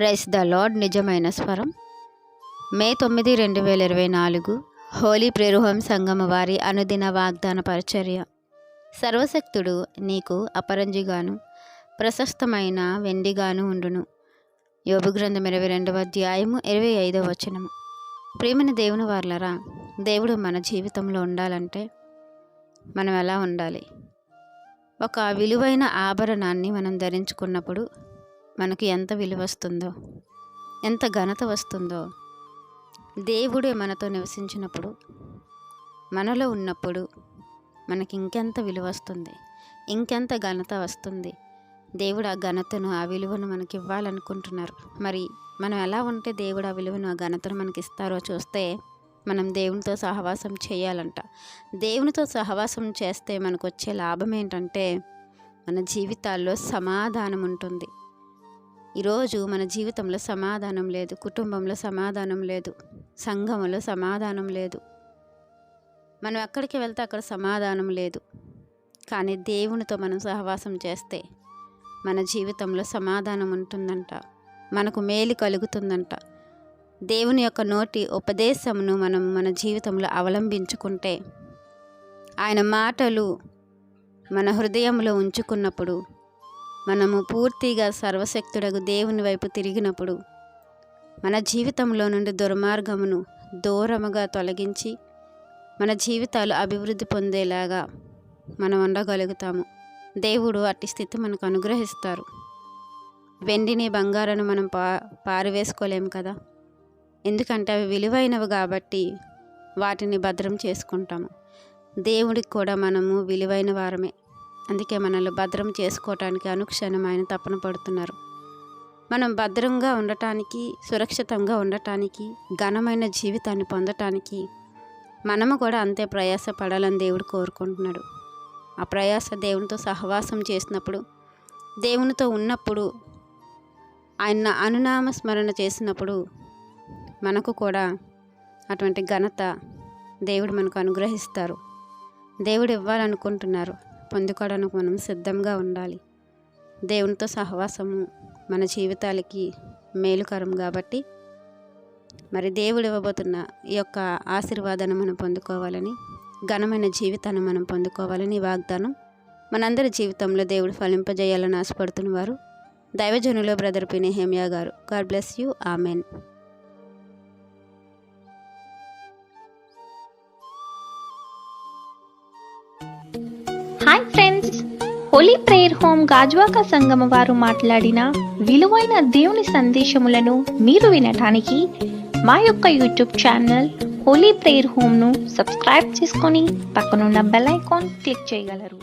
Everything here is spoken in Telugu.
Praise the lord. నిజమైన స్వరం. మే 9, 2024 హోలీ ప్రేయర్ హోమ్ సంఘము వారి అనుదిన వాగ్దాన పరిచర్య. సర్వశక్తుడు నీకు అపరంజిగాను ప్రశస్తమైన వెండిగాను ఉండును. యోబు గ్రంథం 22వ అధ్యాయము 25వ వచనము. ప్రియమైన దేవుని వారలరా, దేవుడు మన జీవితంలో ఉండాలంటే మనం ఎలా ఉండాలి? ఒక విలువైన ఆభరణాన్ని మనం ధరించుకున్నప్పుడు మనకు ఎంత విలువ వస్తుందో, ఎంత ఘనత వస్తుందో, దేవుడే మనతో నివసించినప్పుడు, మనలో ఉన్నప్పుడు మనకి ఇంకెంత విలువ వస్తుంది, ఇంకెంత ఘనత వస్తుంది. దేవుడు ఆ ఘనతను, ఆ విలువను మనకి ఇవ్వాలనుకుంటున్నారు. మరి మనం ఎలా ఉంటే దేవుడు ఆ విలువను, ఆ ఘనతను మనకి ఇస్తారో చూస్తే, మనం దేవునితో సహవాసం చేయాలంట. దేవునితో సహవాసం చేస్తే మనకు వచ్చే లాభం ఏంటంటే, మన జీవితాల్లో సమాధానం ఉంటుంది. ఈరోజు మన జీవితంలో సమాధానం లేదు, కుటుంబంలో సమాధానం లేదు, సంఘంలో సమాధానం లేదు, మనం ఎక్కడికి వెళ్తే అక్కడ సమాధానం లేదు. కానీ దేవునితో మనం సహవాసం చేస్తే మన జీవితంలో సమాధానం ఉంటుందంట, మనకు మేలు కలుగుతుందంట. దేవుని యొక్క నోటి ఉపదేశమును మనం మన జీవితంలో అవలంబించుకుంటే, ఆయన మాటలు మన హృదయంలో ఉంచుకున్నప్పుడు, మనము పూర్తిగా సర్వశక్తుడగు దేవుని వైపు తిరిగినప్పుడు, మన జీవితంలో నుండి దుర్మార్గమును దూరముగా తొలగించి మన జీవితాలు అభివృద్ధి పొందేలాగా మనం ఉండగలుగుతాము. దేవుడు అట్టి స్థితి మనకు అనుగ్రహిస్తారు. వెండిని, బంగారాన్ని మనం పారవేసుకోలేము కదా, ఎందుకంటే అవి విలువైనవి కాబట్టి వాటిని భద్రం చేసుకుంటాము. దేవుడికి కూడా మనము విలువైన వారమే. అందుకే మనల్ని భద్రం చేసుకోవటానికి అనుక్షణం ఆయన తపన పడుతున్నారు. మనం భద్రంగా ఉండటానికి, సురక్షితంగా ఉండటానికి, ఘనమైన జీవితాన్ని పొందటానికి మనము కూడా అంతే ప్రయాసపడాలని దేవుడు కోరుకుంటున్నాడు. ఆ ప్రయాస దేవునితో సహవాసం చేసినప్పుడు, దేవునితో ఉన్నప్పుడు, ఆయన అనునామ స్మరణ చేసినప్పుడు మనకు కూడా అటువంటి ఘనత దేవుడు మనకు అనుగ్రహిస్తారు. దేవుడు ఇవ్వాలనుకుంటున్నారు. పొందుకోవడానికి మనం సిద్ధంగా ఉండాలి. దేవునితో సహవాసము మన జీవితాలకి మేలుకరం కాబట్టి, మరి దేవుడు ఇవ్వబోతున్న ఈ యొక్క ఆశీర్వాదాన్ని మనం పొందుకోవాలని, ఘనమైన జీవితాన్ని మనం పొందుకోవాలని వాగ్దానం మనందరి జీవితంలో దేవుడు ఫలింపజేయాలని ఆశపడుతున్న వారు దైవజనులు బ్రదర్ పి. నెహెమ్యా గారు. God bless you. Amen. Hi friends, holy prayer home Gajuwaka సంఘం వారు మాట్లాడిన విలువైన దేవుని సందేశములను మీరు వినటానికి మా యొక్క యూట్యూబ్ ఛానల్ హోలీ ప్రేయర్ హోమ్ను సబ్స్క్రైబ్ చేసుకొని పక్కనున్న బెల్ ఐకాన్ క్లిక్ చేయగలరు.